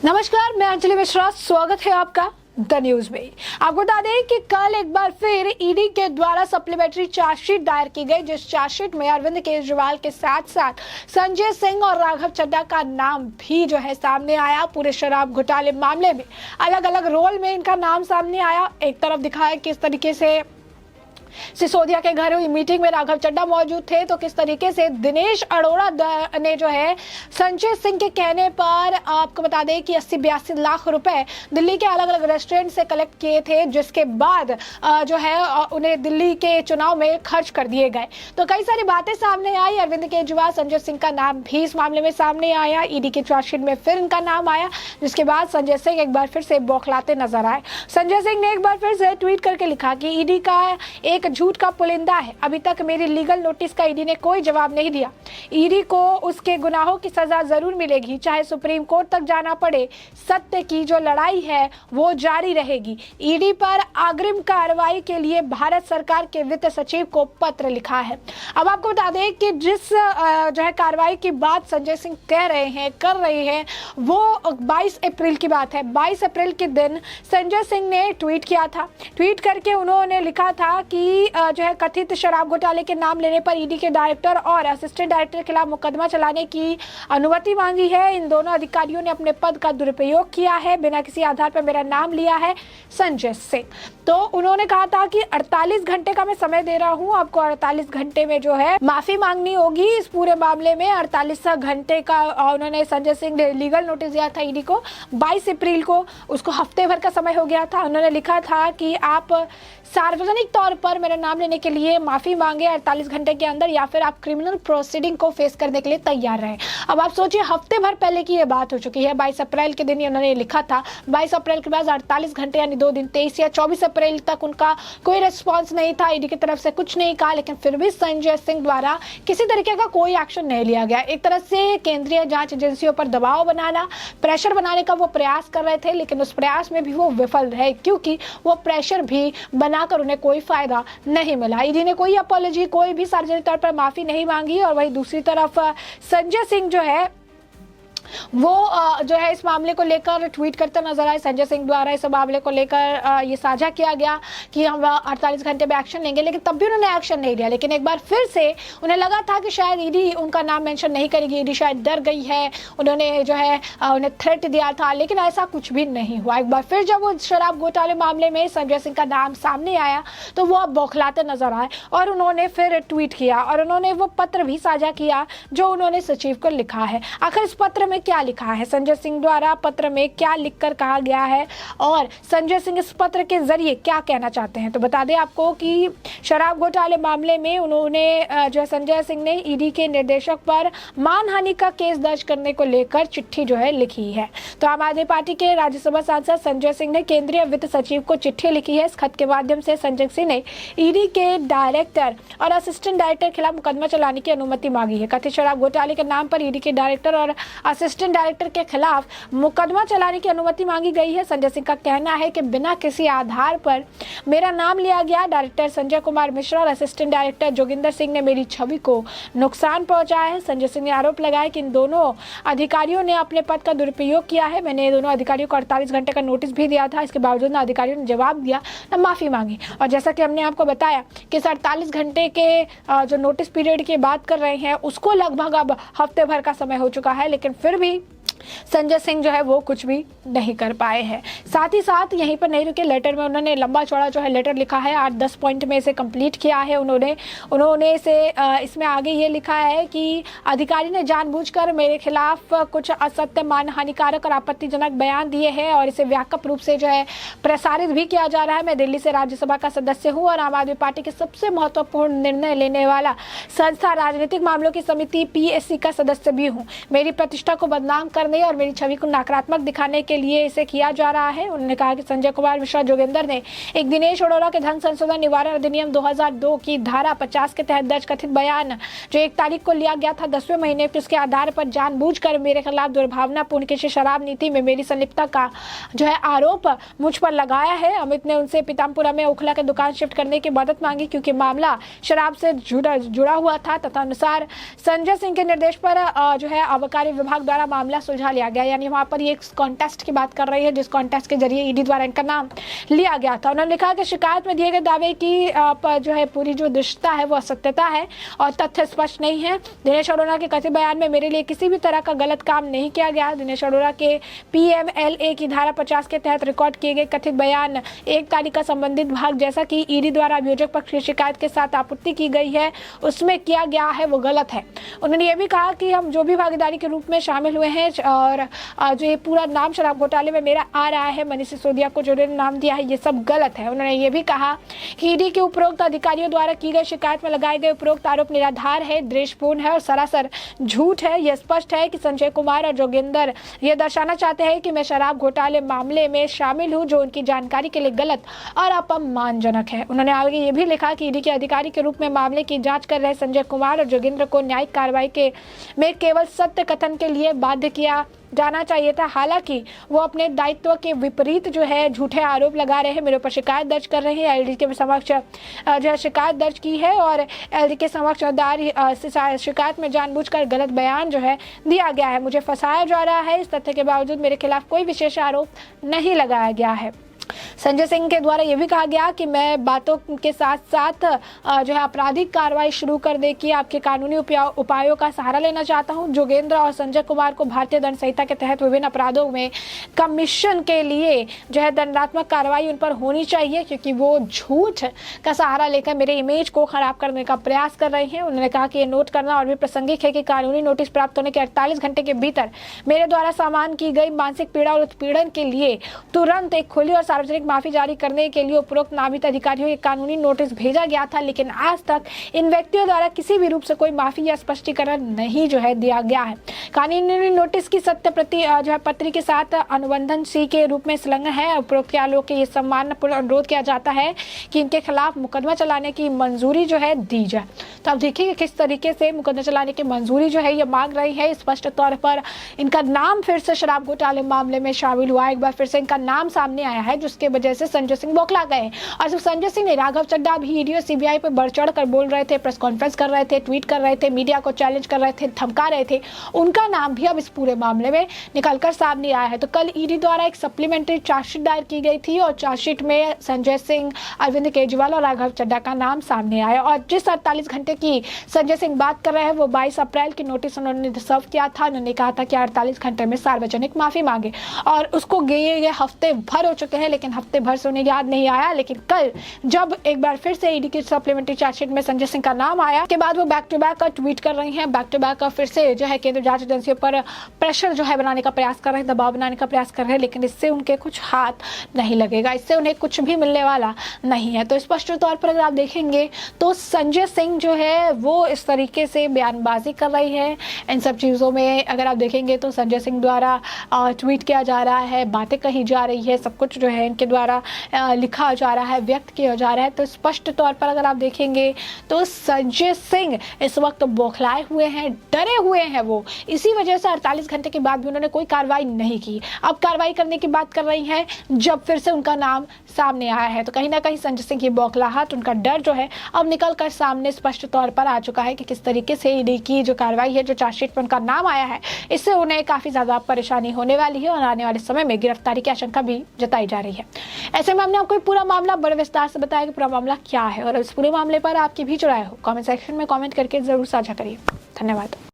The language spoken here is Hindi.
नमस्कार, मैं अंजलि मिश्रा। स्वागत है आपका द न्यूज में। आपको बता दें कि कल एक बार फिर ईडी के द्वारा सप्लीमेंट्री चार्जशीट दायर की गई, जिस चार्जशीट में अरविंद केजरीवाल के साथ साथ संजय सिंह और राघव चड्ढा का नाम भी जो है सामने आया। पूरे शराब घोटाले मामले में अलग अलग रोल में इनका नाम सामने आया। एक तरफ दिखाया किस तरीके से सिसोदिया के घर हुई मीटिंग में राघव चड्ढा मौजूद थे, तो किस तरीके से दिनेश अरोड़ा ने जो है संजय सिंह के कहने पर आपको बता दें कि 80-82 लाख रुपए दिल्ली के अलग अलग रेस्टोरेंट से कलेक्ट किए थे, जिसके बाद जो है उन्हें दिल्ली के चुनाव में खर्च कर दिए गए। तो कई सारी बातें सामने आई। अरविंद केजरीवाल, संजय सिंह का नाम भी इस मामले में सामने आया। ईडी की चार्जशीट में फिर इनका नाम आया, जिसके बाद संजय सिंह एक बार फिर से बौखलाते नजर आए। संजय सिंह ने एक बार फिर से ट्वीट करके लिखा कि ईडी का एक झूठ का पुलिंदा है। अभी तक मेरी लीगल नोटिस का ईडी ने कोई जवाब नहीं दिया। ईडी को उसके गुनाहों की सजा जरूर मिलेगी, चाहे सुप्रीम कोर्ट तक जाना पड़े। सत्य की जो लड़ाई है वो जारी रहेगी। ईडी पर अग्रिम कार्रवाई के लिए भारत सरकार के वित्त सचिव को पत्र लिखा है। अब आपको बता दें कि जिस जो है कार्रवाई की बात संजय सिंह कर रहे हैं वो 22 अप्रैल की बात है। 22 अप्रैल के दिन संजय सिंह ने ट्वीट किया था। ट्वीट करके उन्होंने लिखा था कि जो है कथित शराब घोटाले के नाम लेने पर ईडी के डायरेक्टर और असिस्टेंट डायरेक्टर के खिलाफ मुकदमा चलाने की अनुमति मांगी है। इन दोनों अधिकारियों ने अपने पद का दुरुपयोग किया है, बिना किसी आधार पर मेरा नाम लिया है, संजय सिंह। तो उन्होंने कहा था कि 48 घंटे का मैं समय दे रहा हूं, आपको 48 घंटे में जो है माफी मांगनी होगी इस पूरे मामले में। 48 घंटे का उन्होंने संजय सिंह ने लीगल नोटिस दिया था ईडी को 22 अप्रैल को। उसको हफ्ते भर का समय हो गया था। उन्होंने लिखा था कि आप सार्वजनिक तौर पर मेरा नाम लेने के लिए माफी मांगे 48 घंटे के अंदर, या फिर आप क्रिमिनल प्रोसीडिंग को फेस करने के लिए तैयार रहे। अब आप सोचिए, हफ्ते भर पहले की ये बात हो चुकी है। 22 अप्रैल के दिन उन्होंने लिखा था। 22 अप्रैल के बाद 48 घंटे यानी 2 दिन 23 या 24 अप्रैल तक उनका कोई रिस्पॉन्स नहीं था। ईडी की तरफ से कुछ नहीं कहा, लेकिन फिर भी संजय सिंह द्वारा किसी तरीके का कोई एक्शन नहीं लिया गया। एक तरह से केंद्रीय जांच एजेंसियों पर दबाव बनाना, प्रेशर बनाने का वो प्रयास कर रहे थे, लेकिन उस प्रयास में भी वो विफल रहे, क्योंकि वो प्रेशर भी बनाकर उन्हें कोई फायदा नहीं मिला। ईडी ने कोई अपॉलॉजी, कोई भी सार्वजनिक तौर पर माफी नहीं मांगी। और वही दूसरी तरफ संजय सिंह जो है वो जो है इस मामले को लेकर ट्वीट करते नजर आए। संजय सिंह द्वारा इस मामले को लेकर ये साझा किया गया कि हम 48 घंटे में एक्शन लेंगे, लेकिन तब भी उन्होंने एक्शन नहीं लिया। लेकिन एक बार फिर से उन्हें लगा था कि शायद ईडी उनका नाम मेंशन नहीं करेगी, ईडी शायद डर गई है, उन्होंने जो है उन्हें थ्रेट दिया था, लेकिन ऐसा कुछ भी नहीं हुआ। एक बार फिर जब वो शराब घोटाले मामले में संजय सिंह का नाम सामने आया तो वो अब बौखलाते नजर आए और उन्होंने फिर ट्वीट किया और उन्होंने वो पत्र भी साझा किया जो उन्होंने सचिव को लिखा है। आखिर इस पत्र में क्या लिखा है, संजय सिंह द्वारा पत्र में क्या लिखकर कहा गया है और संजय सिंह इस पत्र के जरिए क्या कहना चाहते हैं, तो बता दें आपको कि शराब घोटाले मामले में उन्होंने जो है संजय सिंह ने ईडी के निर्देशक पर मानहानि का केस दर्ज करने को लेकर चिट्ठी जो है लिखी है। तो आम आदमी पार्टी के राज्यसभा सांसद संजय सिंह ने केंद्रीय वित्त सचिव को चिट्ठी लिखी है। इस खत के माध्यम से संजय सिंह ने ईडी के डायरेक्टर और असिस्टेंट डायरेक्टर के खिलाफ मुकदमा चलाने की अनुमति मांगी है। कथित शराब घोटाले के नाम पर ईडी के डायरेक्टर और असिस्टेंट डायरेक्टर के खिलाफ मुकदमा चलाने की अनुमति मांगी गई है। संजय सिंह का कहना है कि बिना किसी आधार पर मेरा नाम लिया गया। डायरेक्टर संजय कुमार मिश्रा और असिस्टेंट डायरेक्टर जोगिंदर सिंह ने मेरी छवि को नुकसान पहुंचाया है। संजय सिंह ने आरोप लगाया कि इन दोनों अधिकारियों ने अपने पद का दुरुपयोग किया है। मैंने दोनों अधिकारियों को 48 घंटे का नोटिस भी दिया था, इसके बावजूद ना अधिकारियों ने जवाब दिया न माफी मांगी। और जैसा कि हमने आपको बताया कि 48 घंटे के जो नोटिस पीरियड की बात कर रहे हैं उसको लगभग अब हफ्ते भर का समय हो चुका है, लेकिन फिर भी संजय सिंह जो है वो कुछ भी नहीं कर पाए हैं। साथ ही साथ यहीं पर नहीं रुके, लेटर में उन्होंने लंबा चौड़ा जो है लेटर लिखा है, 8-10 पॉइंट में इसे कंप्लीट किया है उन्होंने इसे इसमें आगे ये लिखा है कि अधिकारी ने जानबूझकर मेरे खिलाफ कुछ असत्य, मानहानिकारक और आपत्तिजनक बयान दिए हैं और इसे व्यापक रूप से जो है प्रसारित भी किया जा रहा है। मैं दिल्ली से राज्यसभा का सदस्य हूँ और आम आदमी पार्टी के सबसे महत्वपूर्ण निर्णय लेने वाला संस्था राजनीतिक मामलों की समिति PSC का सदस्य भी हूँ। मेरी प्रतिष्ठा को बदनाम करने और मेरी छवि को नकारात्मक दिखाने के लिए इसे किया जा रहा है। उन्होंने कहा कि संजय कुमार मिश्रा जोगिंदर ने एक दिनेश अरोड़ा के धन संशोधन निवारण अधिनियम 2002 की धारा 50 के तहत दर्ज कथित बयान जो 1 तारीख को लिया गया था 10वें महीने के उसके आधार पर जानबूझकर मेरे खिलाफ दुर्भावनापूर्ण किसी शराब नीति में मेरी संलिप्तता का जो है आरोप मुझ पर लगाया है। अमित ने उनसे पीतामपुरा में उखला के दुकान शिफ्ट करने की मदद मांगी क्योंकि मामला शराब से जुड़ा हुआ था तथा अनुसार संजय सिंह के निर्देश पर जो है आबकारी विभाग द्वारा मामला सुलझा लिया गया। यानी वहाँ पर ये एक कॉन्टेस्ट की बात कर रही है, जिस कॉन्टेस्ट के जरिए ईडी द्वारा इनका नाम लिया गया था। उन्होंने लिखा कि शिकायत में दिए गए दावे की जो है पूरी जो दृष्टता है वो असत्यता है और तथ्य स्पष्ट नहीं है। दिनेश अरोड़ा के कथित बयान में मेरे लिए किसी भी तरह का गलत काम नहीं किया गया। दिनेश अरोड़ा के PMLA की धारा 50 के तहत रिकॉर्ड किए गए कथित बयान 1 तारीख का संबंधित भाग जैसा कि ईडी द्वारा अभियोजक पक्ष की शिकायत के साथ आपूर्ति की गई है उसमें किया गया है वो गलत है। उन्होंने ये भी कहा कि हम जो भी भागीदारी के रूप में शामिल हुए हैं और जो ये पूरा नाम शराब घोटाले में मेरा आ रहा है, मनीष सिसोदिया को जो नाम दिया है, ये सब गलत है। उन्होंने ये भी कहा कि ईडी के उपरोक्त अधिकारियों द्वारा की गई शिकायत में लगाए गए उपरोक्त आरोप निराधार है, द्वेषपूर्ण है और सरासर झूठ है। यह स्पष्ट है कि संजय कुमार और जोगिंदर ये दर्शाना चाहते हैं कि मैं शराब घोटाले मामले में शामिल हूं, जो उनकी जानकारी के लिए गलत और अपमानजनक है। उन्होंने आगे ये भी लिखा कि ईडी के अधिकारी के रूप में मामले की जांच कर रहे संजय कुमार और जोगिंदर को न्यायिक कार्रवाई में केवल सत्य कथन के लिए बाध्य किया जाना चाहिए था। हालांकि वो अपने दायित्व के विपरीत जो है झूठे आरोप लगा रहे हैं, मेरे ऊपर शिकायत दर्ज कर रहे हैं। एलडी के समक्ष जो है शिकायत दर्ज की है और एलडी के समक्ष दायर शिकायत में जानबूझकर गलत बयान जो है दिया गया है। मुझे फंसाया जा रहा है। इस तथ्य के बावजूद मेरे खिलाफ कोई विशेष आरोप नहीं लगाया गया है। संजय सिंह के द्वारा यह भी कहा गया कि मैं बातों के साथ साथ जो है आपराधिक कार्रवाई शुरू कर दे कि आपके कानूनी उपायों का सहारा लेना चाहता हूं। जोगेंद्र और संजय कुमार को भारतीय दंड संहिता के तहत विभिन्न अपराधों में कमीशन के लिए जो है दंडात्मक कार्रवाई उन पर होनी चाहिए, क्योंकि वो झूठ का सहारा लेकर मेरे इमेज को खराब करने का प्रयास कर रहे हैं। उन्होंने कहा कि ये नोट करना और भी प्रासंगिक है कि कानूनी नोटिस प्राप्त होने के 48 घंटे के भीतर मेरे द्वारा सामान की गई मानसिक पीड़ा और उत्पीड़न के लिए तुरंत एक खुली और सार्वजनिक माफी जारी करने के लिए उपरोक्त नामित अधिकारियों के कानूनी नोटिस भेजा गया था, लेकिन आज तक इन व्यक्तियों द्वारा किसी भी रूप से कोई माफी या स्पष्टीकरण नहीं जो है दिया गया है। कानूनी नोटिस की सत्य प्रति जो है पत्र के साथ अनुबंधन C के रूप में संलग्न है। उपरोक्त के आलोक ये सम्मानपूर्ण अनुरोध किया जाता है कि इनके खिलाफ मुकदमा चलाने की मंजूरी जो है दी जाए। तो आप देखिए किस तरीके से मुकदमा चलाने की मंजूरी जो है ये मांग रही है। स्पष्ट तौर पर इनका नाम फिर से शराब घोटाले मामले में शामिल हुआ, एक बार फिर से इनका नाम सामने आया है, जिसके वजह से संजय सिंह बौखला गए। और सिर्फ संजय सिंह ने, राघव चड्ढा भी ईडी और सीबीआई पर बढ़ चढ़ कर बोल रहे थे, प्रेस कॉन्फ्रेंस कर रहे थे, ट्वीट कर रहे थे, मीडिया को चैलेंज कर रहे थे, धमका रहे थे। उनका नाम भी अब इस पूरे मामले में निकलकर सामने आया है। तो कल ईडी द्वारा एक सप्लीमेंट्री चार्जशीट दायर की गई थी और चार्जशीट में संजय सिंह, अरविंद केजरीवाल और राघव चड्ढा का नाम सामने आया। और जिस 48 घंटे की संजय सिंह बात कर रहे हैं वो 22 अप्रैल की नोटिस उन्होंने सर्व किया था। उन्होंने कहा था कि 48 घंटे में सार्वजनिक माफी मांगे और उसको गए हफ्ते भर हो चुके हैं, लेकिन हफ्ते भर से उन्हें याद नहीं आया। लेकिन कल जब एक बार फिर से ईडी की सप्लीमेंट्री चार्जशीट में संजय सिंह का नाम आया के बाद वो बैक टू बैक ट्वीट कर रही हैं, बैक टू बैक फिर से जो है केंद्रीय जांच एजेंसियों पर प्रेशर जो है बनाने का प्रयास कर रहे हैं, दबाव बनाने का प्रयास कर रहे हैं, लेकिन इससे उनके कुछ हाथ नहीं लगेगा, इससे उन्हें कुछ भी मिलने वाला नहीं है। तो स्पष्ट तौर पर अगर आप देखेंगे तो संजय सिंह जो है वो इस तरीके से बयानबाजी कर रही है इन सब चीज़ों में। अगर आप देखेंगे तो संजय सिंह द्वारा ट्वीट किया जा रहा है, बातें कही जा रही है, सब कुछ जो है इनके द्वारा लिखा जा रहा है, व्यक्त किया जा रहा है। तो स्पष्ट तौर पर अगर आप देखेंगे तो संजय सिंह इस वक्त बौखलाए हुए हैं, डरे हुए हैं। वो इसी वजह से 48 घंटे के बाद भी उन्होंने कोई कार्रवाई नहीं की। अब कार्रवाई करने की बात कर रही हैं जब फिर से उनका नाम सामने आया है। तो कहीं ना कहीं संजय सिंह की बौखलाहट, उनका डर जो है अब निकल कर सामने स्पष्ट तौर पर आ चुका है कि किस तरीके से ईडी की जो कार्रवाई है, जो चार्जशीट पर उनका नाम आया है, इससे उन्हें काफी ज्यादा परेशानी होने वाली है और आने वाले समय में गिरफ्तारी की आशंका भी जताई जा रही है। ऐसे में हमने आपको पूरा मामला बड़े विस्तार से बताया कि पूरा मामला क्या है और इस पूरे मामले पर आपकी भी जो राय हो कमेंट सेक्शन में कमेंट करके जरूर साझा करिए। धन्यवाद।